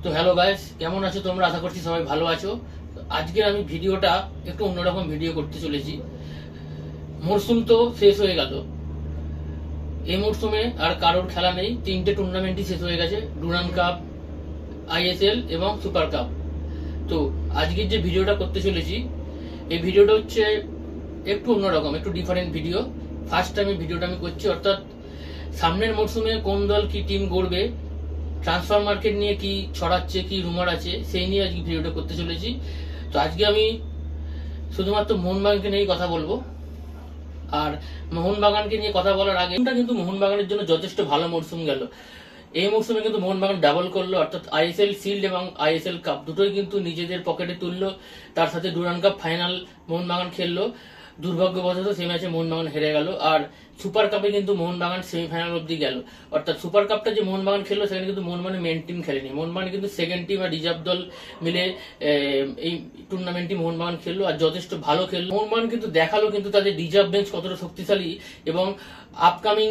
তো hello guys, কেমন আছো তোমরা? আশা করছি সবাই ভালো আছো। আজকের আমি ভিডিওটা একটু অন্যরকম ভিডিও করতে চলেছি। মরশুম তো শেষ হয়ে গেল। এই মরশুমে আর কারোর খেলা নেই, তিনটে টুর্নামেন্টই শেষ হয়ে গেছে, ডুরান্ড কাপ, আইএসএল এবং সুপার কাপ। তো আজকের যে ভিডিওটা করতে চলেছি, এই ভিডিওটা হচ্ছে একটু অন্যরকম, একটু ডিফারেন্ট ভিডিও। ফার্স্ট টাইম ভিডিওটা আমি করছি, অর্থাৎ সামনের মরশুমে কোন দল কি টিম গড়বে, ট্রান্সফার মার্কেট নিয়ে কি ছড়াচ্ছে, কি রুমার আছে, সেই নিয়ে আজকে ভিডিওটা করতে চলেছি। তো আজকে আমি শুধুমাত্র মোহনবাগানকে নিয়েই কথা বলবো। আর মোহনবাগানকে নিয়ে কথা বলার আগে, কিন্তু মোহনবাগানের জন্য যথেষ্ট ভালো মরশুম গেল। এই মরশুমে কিন্তু মোহনবাগান ডাবল করলো, অর্থাৎ আইএসএল শিল্ড এবং আইএসএল কাপ দুটোই কিন্তু নিজেদের পকেটে তুললো। তার সাথে ডুরান্ড কাপ ফাইনাল মোহনবাগান খেললো। দুর্ভাগ্যবশত সেই ম্যাচে মোহনবাগান হেরে গেল। আর সুপার কাপে কিন্তু মোহনবাগান সেমিফাইনাল অব্দি গেল। অর্থাৎ সুপার কাপটা যে মোহনবাগান খেললো, সেখানে কিন্তু মোহনবাগানের মেন টিম খেলেনি। মোহনবাগান কিন্তু সেকেন্ড টিম আর রিজার্ভ দল মিলে এই টুর্নামেন্টটি মোহনবাগান খেললো, আর যথেষ্ট ভালো খেললো। মোহনবাগান কিন্তু দেখালো কিন্তু তাদের রিজার্ভ বেঞ্চ কতটা শক্তিশালী, এবং আপকামিং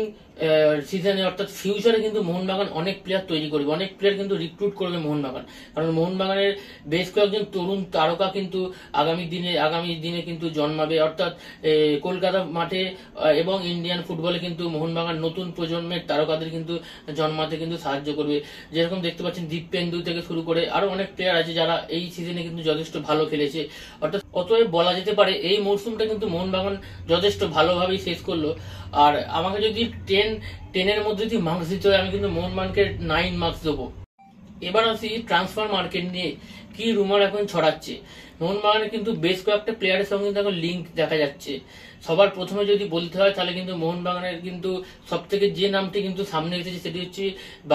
সিজনে অর্থাৎ ফিউচারে কিন্তু মোহনবাগান অনেক প্লেয়ার তৈরি করবে, অনেক প্লেয়ার কিন্তু রিক্রুট করবে মোহনবাগান। কারণ মোহনবাগানের বেশ কয়েকজন তরুণ তারকা কিন্তু আগামী দিনে কিন্তু জন্মাবে। অর্থাৎ কলকাতা মাঠে এবং ইন্ডিয়ান ফুটবলে কিন্তু মোহনবাগান নতুন প্রজন্মের তারকাদের কিন্তু জন্মাতে কিন্তু সাহায্য করবে। যেরকম দেখতে পাচ্ছেন, দীপেন্দু থেকে শুরু করে আরো অনেক প্লেয়ার আছে যারা এই সিজনে কিন্তু যথেষ্ট ভালো খেলেছে। অর্থাৎ অতএব বলা যেতে পারে এই মরশুমটা কিন্তু মোহনবাগান যথেষ্ট ভালোভাবেই শেষ করলো। আর আমাকে যদি টেনের মধ্যে যদি মার্কস দিতে হয়, আমি কিন্তু মোহনবাগানকে 9 মার্কস দেবো। এবার আসি ট্রান্সফার মার্কেট নিয়ে কি রুমার এখন ছড়াচ্ছে। মোহনবাগানের কিন্তু বেশ কয়েকটা প্লেয়ারের সঙ্গে কিন্তু এখন লিঙ্ক দেখা যাচ্ছে। সবার প্রথমে যদি বলতে হয়, তাহলে কিন্তু মোহনবাগানের কিন্তু সব থেকে যে নামটি কিন্তু সামনে এসেছে, সেটি হচ্ছে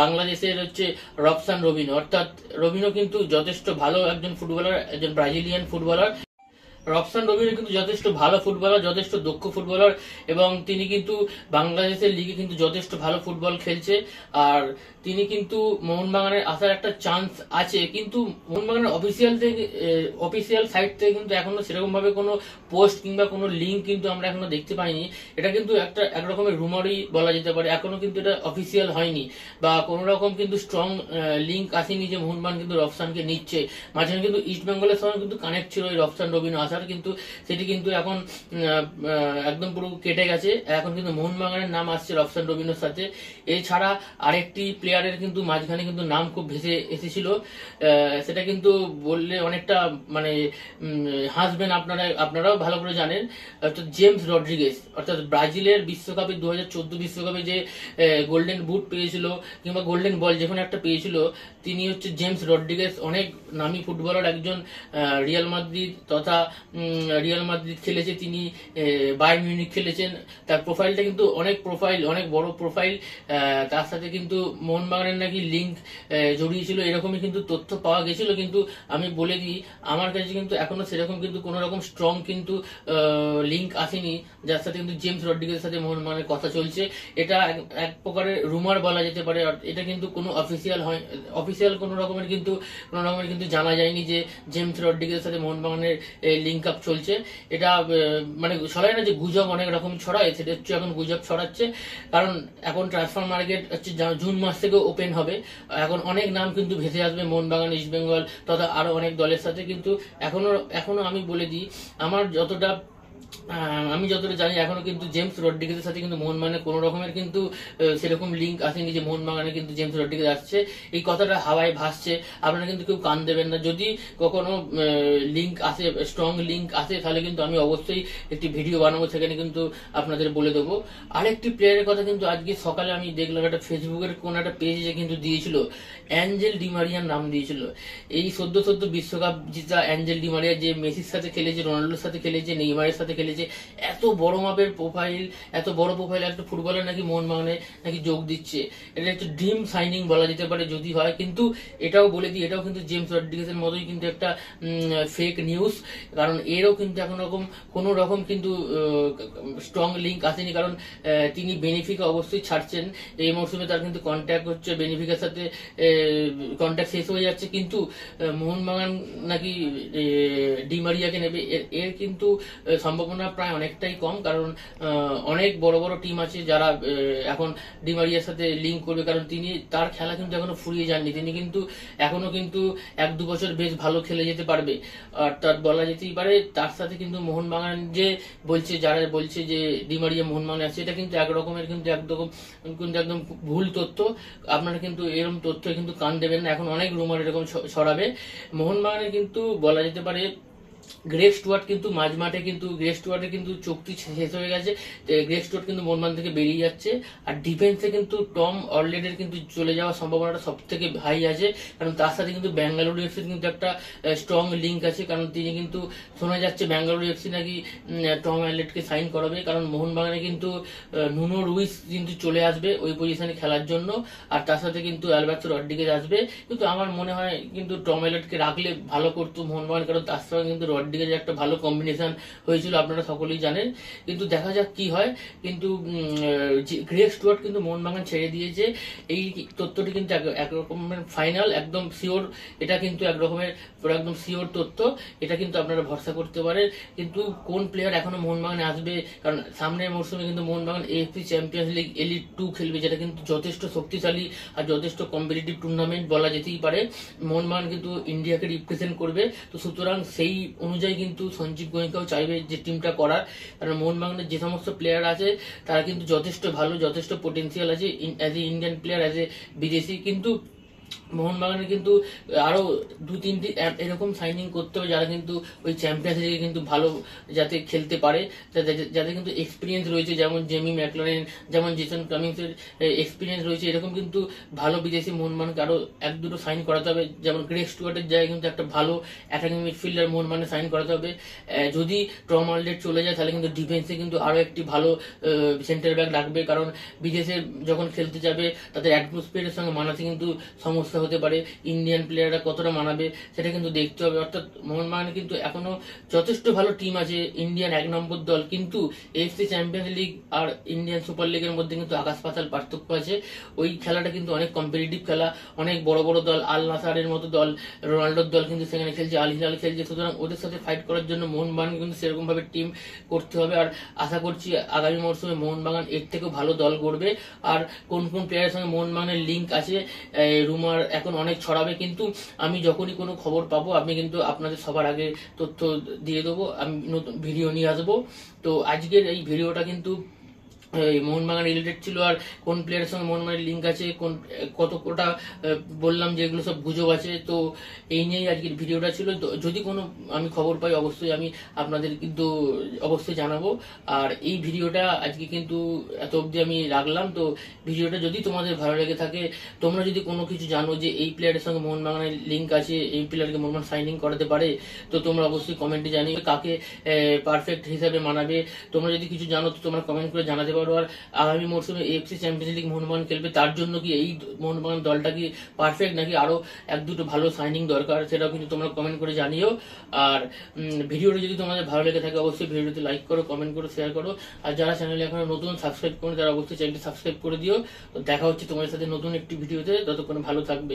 বাংলাদেশের হচ্ছে রবসান রবিনো। অর্থাৎ রবিনো কিন্তু যথেষ্ট ভালো একজন ফুটবলার, একজন ব্রাজিলিয়ান ফুটবলার। রবসান রবিনো কিন্তু যথেষ্ট ভালো ফুটবলার, যথেষ্ট দক্ষ ফুটবলার, এবং তিনি কিন্তু বাংলাদেশের লিগে কিন্তু যথেষ্ট ভালো ফুটবল খেলছে। আর তিনি কিন্তু মোহনবাগানের আসার একটা চান্স আছে, কিন্তু মোহনবাগানের অফিসিয়াল সাইট থেকে কিন্তু এখনো সেরকম ভাবে কোনো পোস্ট কিংবা কোনো লিঙ্ক কিন্তু আমরা এখনো দেখতে পাইনি। এটা কিন্তু এক রকমের রুমারই বলা যেতে পারে, এখনো কিন্তু এটা অফিসিয়াল হয়নি, বা কোনো রকম কিন্তু স্ট্রং লিঙ্ক আসেনি যে মোহনবাগান কিন্তু রবসানকে নিচ্ছে। মাঝখানে কিন্তু ইস্ট বেঙ্গলের সঙ্গে কিন্তু কানেক্ট ছিল এই রবসান রবিনো আসার, কিন্তু সেটি কিন্তু এখন একদম পুরো কেটে গেছে। এখন কিন্তু মোহনবাগানের নাম আসছে রবসান রবিনোর সাথে। এছাড়া আরেকটি প্লেয়ারের কিন্তু মাঝখানে কিন্তু নাম খুব ভেসে এসেছিল, সেটা কিন্তু বললে অনেকটা মানে হাসবেন, আপনারাও ভালো করে জানেন। অর্থাৎ জেমস রড্রিগেজ, অর্থাৎ ব্রাজিলের বিশ্বকাপে 2014 বিশ্বকাপে যে গোল্ডেন বুট পেয়েছিল কিংবা গোল্ডেন বল যে কোনো একটা পেয়েছিল, তিনি হচ্ছে জেমস রড্রিগেজ। অনেক নামী ফুটবলার একজন, রিয়াল মাদ্রিদ তথা রিয়াল মাদ্রিদ খেলেছে তিনি, বায়ার্ন মিউনিখ খেলেছেন। তার প্রোফাইলটা কিন্তু অনেক বড় প্রোফাইল। তার সাথে কিন্তু মোহনবাগানের নাকি লিঙ্ক জড়িয়েছিল, এরকমই কিন্তু তথ্য পাওয়া গেছিল। কিন্তু আমি বলে দিই, আমার কাছে কিন্তু এখনো সেরকম কিন্তু কোন রকম স্ট্রং কিন্তু লিঙ্ক আসেনি যার সাথে কিন্তু জেমস রড্রিগেজের সাথে মোহনবাগানের কথা চলছে। এটা এক প্রকারের রুমার বলা যেতে পারে। এটা কিন্তু কোনো অফিসিয়াল কোনো রকমের কিন্তু জানা যায়নি যে জেমস রড্রিগেজের সাথে মোহনবাগানের লিঙ্ক আপ চলছে। এটা মানে ছড়ায় না যে গুজব অনেক রকম ছড়ায়, সেটা হচ্ছে এখন গুজব ছড়াচ্ছে। কারণ এখন ট্রান্সফার মার্কেট হচ্ছে জুন মাস থেকে ওপেন হবে, এখন অনেক নাম কিন্তু ভেসে আসবে মোহনবাগান, ইস্ট বেঙ্গল তথা আরো অনেক দলের সাথে। কিন্তু এখনো আমি বলে দিই, আমি যতটা জানি এখনো কিন্তু জেমস রড্রিগেজের সাথে কিন্তু মোহনবাগানের কোনো রকমের কিন্তু সেরকম লিঙ্ক আসেনি যে মোহনবাগানে কিন্তু জেমস রড্রিগেজ আসছে। এই কথাটা হাওয়ায় ভাসছে, আপনারা কিন্তু কেউ কান দেবেন না। যদি কখনো লিঙ্ক আসে, স্ট্রং লিঙ্ক আসে, তাহলে কিন্তু আমি অবশ্যই একটি ভিডিও বানাবো, সেখানে কিন্তু আপনাদের বলে দেবো। আরেকটি প্লেয়ারের কথা কিন্তু আজকে সকালে আমি দেখলাম, একটা ফেসবুকের কোন একটা পেজে কিন্তু দিয়েছিল, অ্যাঞ্জেল ডিমারিয়ার নাম দিয়েছিল। এই সদ্য বিশ্বকাপ জিতা অ্যাঞ্জেল ডিমারিয়া, যে মেসির সাথে খেলেছে, রোনাল্ডোর সাথে খেলেছে, নেইমারের সাথে খেলেছে, এত বড় মাপের প্রোফাইল, এত বড় প্রোফাইল একটা ফুটবলার নাকি মোহনবাগানে নাকি যোগ দিচ্ছে। এটা একটা ড্রিম সাইনিং বলা যেতে পারে যদি হয়। কিন্তু এটাও বলে দিই, এটাও কিন্তু জেমস রড্রিগেজের মতোই কিন্তু একটা ফেক নিউজ। কারণ এরও কিন্তু এখন কোনো রকম কিন্তু স্ট্রং লিঙ্ক আসেনি। কারণ তিনি বেনিফিকা অবশ্যই ছাড়ছেন এই মরশুমে, তার কিন্তু কন্ট্যাক্ট হচ্ছে বেনিফিকার সাথে, কন্ট্যাক্ট শেষ হয়ে যাচ্ছে। কিন্তু মোহনবাগান নাকি ডিমারিয়াকে নেবে, এর কিন্তু সম্ভাবনা প্রায় অনেকটাই কম, কারণ অনেক বড় বড় টিম আছে যারা এখন ডিমারিয়ার সাথে লিঙ্ক করবে, কারণ তিনি তার খেলা কিন্তু এখনো ফুরিয়ে যাননি, তিনি কিন্তু এখনো কিন্তু 1-2 বছর বেশ ভালো খেলে যেতে পারবে। আর তার বলা যেতেই পারে তার সাথে কিন্তু মোহনবাগান যে বলছে, যারা বলছে যে ডিমারিয়া মোহনবাগানে আছে, এটা কিন্তু একরকমের কিন্তু একদম ভুল তথ্য। আপনারা কিন্তু এরকম তথ্য কিন্তু কান দেবেন না, এখন অনেক রুমার এরকম ছড়াবে। মোহনবাগানে কিন্তু বলা যেতে পারে গ্রেগ স্টুয়ার্ট কিন্তু মাঝমাঠে কিন্তু গ্রেগ স্টুয়ার্টের কিন্তু চুক্তি শেষ হয়ে গেছে, গ্রেগ স্টুয়ার্ট কিন্তু মোহনবাগান থেকে বেরিয়ে যাচ্ছে। আর ডিফেন্সে কিন্তু টম অলরেডের কিন্তু চলে যাওয়ার সম্ভাবনাটা সব থেকে হাই আছে, কারণ তার সাথে কিন্তু ব্যাঙ্গালুরু এফসির কিন্তু একটা স্ট্রং লিঙ্ক আছে, কারণ তিনি কিন্তু শোনা যাচ্ছে ব্যাঙ্গালুরু এফসি নাকি টম অলরেডকে সাইন করাবে, কারণ মোহনবাগানে কিন্তু নুনো রুইস কিন্তু চলে আসবে ওই পজিশনে খেলার জন্য, আর তার সাথে কিন্তু অ্যালবার্টো রড্রিগেজ আসবে। কিন্তু আমার মনে হয় কিন্তু টম অলরেডকে রাখলে ভালো করতো মোহনবাগান, কারণ তার সঙ্গে কিন্তু রড্রিগেজের একটা ভালো কম্বিনেশন হয়েছিল, আপনারা সকলেই জানেন। কিন্তু দেখা যাক কি হয়। কিন্তু গ্রেগ স্টুয়ার্ট কিন্তু মোহনবাগান ছেড়ে দিয়েছে, এই তথ্যটি কিন্তু একরকমের ফাইনাল, একদম শিওর, এটা কিন্তু একদম শিওর তথ্য, এটা কিন্তু আপনারা ভরসা করতে পারেন। কিন্তু কোন প্লেয়ার এখনো মোহনবাগানে আসবে, কারণ সামনের মরশুমে কিন্তু Mohun Bagan AFC champions league elite 2 খেলবে, যেটা কিন্তু যথেষ্ট শক্তিশালী আর যথেষ্ট কম্পিটিটিভ টুর্নামেন্ট বলা যেতেই পারে। মোহনবাগান কিন্তু ইন্ডিয়াকে রিপ্রেজেন্ট করবে, তো সুতরাং সেই অনুযায়ী কিন্তু সঞ্জীব গোয়েঙ্কাও চাইবে যে টিমটা করার, কারণ মোহনবাগানের যে সমস্ত প্লেয়ার আছে তারা কিন্তু যথেষ্ট ভালো, যথেষ্ট পোটেন্সিয়াল আছে as a Indian player, as a বিদেশি। কিন্তু মোহনবাগানের কিন্তু আরো 2-3টি এরকম সাইনিং করতে হবে যারা কিন্তু ওই চ্যাম্পিয়ন্স লিগে কিন্তু ভালো যাতে খেলতে পারে, যাদের কিন্তু এক্সপিরিয়েন্স রয়েছে, যেমন জেমি ম্যাকলারেন, যেমন জেসন কামিংসের এক্সপিরিয়েন্স রয়েছে, এরকম কিন্তু ভালো বিদেশি মোহনবাগানকে আরো 1-2টো সাইন করাতে হবে। যেমন গ্রেগ স্টুয়ার্টের জায়গায় কিন্তু একটা ভালো অ্যাটাকিং মিডফিল্ডার মোহনবাগানে সাইন করাতে হবে। যদি টম অলরেড চলে যায় তাহলে কিন্তু ডিফেন্সে কিন্তু আরো একটি ভালো সেন্টার ব্যাক রাখবে, কারণ বিদেশে যখন খেলতে যাবে তাদের অ্যাটমসফিয়ারের সঙ্গে মানাতে কিন্তু সমস্যা হতে পারে, ইন্ডিয়ান প্লেয়াররা কতটা মানাবে সেটা কিন্তু দেখতে হবে। অর্থাৎ মোহনবাগানে কিন্তু এখনো যথেষ্ট ভালো টিম আছে, ইন্ডিয়ান 1 নম্বর দল, কিন্তু এএফসি চ্যাম্পিয়ন্স লিগ আর ইন্ডিয়ান সুপার লিগের মধ্যে কিন্তু আকাশ পাতাল পার্থক্য আছে। ওই খেলাটা কিন্তু অনেক কম্পিটিটিভ খেলা, অনেক বড় বড় দল, আল নাসারের মতো দল, রোনাল্ডোর দল কিন্তু সেখানে খেলছে, আল হিলাল খেলছে, সুতরাং ওদের সাথে ফাইট করার জন্য মোহনবাগান কিন্তু সেরকম ভাবে টিম করতে হবে। আর আশা করছি আগামী মরশুমে মোহনবাগান এর থেকেও ভালো দল করবে। আর কোন কোন প্লেয়ারের সঙ্গে মোহনবাগানের লিঙ্ক আছে রুমার এখন অনেক ছড়াবে, কিন্তু আমি যখনই কোনো খবর পাবো আমি কিন্তু আপনাদের সবার আগে তথ্য দিয়ে দেবো, আমি নতুন ভিডিও নিয়ে আসবো। তো আজকের এই ভিডিওটা কিন্তু মোহনবাগান রিলেটেড ছিল, আর কোন প্লেয়ারের সঙ্গে মোহনবাগানের লিঙ্ক আছে, কতটা বললাম যে এগুলো সব গুজব আছে, তো এই নিয়েই আজকের ভিডিওটা ছিল। তো যদি কোনো আমি খবর পাই অবশ্যই আমি আপনাদের কিন্তু অবশ্যই জানাবো। আর এই ভিডিওটা আজকে কিন্তু এত অবধি আমি রাখলাম। তো ভিডিওটা যদি তোমাদের ভালো লেগে থাকে, তোমরা যদি কোনো কিছু জানো যে এই প্লেয়ারের সঙ্গে মোহনবাগানের লিঙ্ক আছে, এই প্লেয়ারকে মোহনবাগান সাইনিং করাতে পারে, তো তোমরা অবশ্যই কমেন্টে জানিয়ে কাকে পারফেক্ট হিসাবে মানাবে। তোমরা যদি কিছু জানো তো তোমরা কমেন্ট করে জানাতে পারো। আর আগামী মরশুমে এএফসি চ্যাম্পিয়ন্স লিগ মোহনবাগান খেলবে, তার জন্য কি এই মোহনবাগান দলটা কি পারফেক্ট, নাকি আরো 1-2টো ভালো সাইনিং দরকার, সেটাও কিন্তু তোমরা কমেন্ট করে জানিও। আর ভিডিওটা যদি তোমাদের ভালো লেগে থাকে অবশ্যই ভিডিওতে লাইক করো, কমেন্ট করো, শেয়ার করো। আর যারা চ্যানেলে এখনো নতুন সাবস্ক্রাইব করো তারা অবশ্যই চ্যানেলটি সাবস্ক্রাইব করে দিও। তো দেখা হচ্ছে তোমাদের সাথে নতুন একটি ভিডিওতে, ততক্ষণ ভালো থাকবে।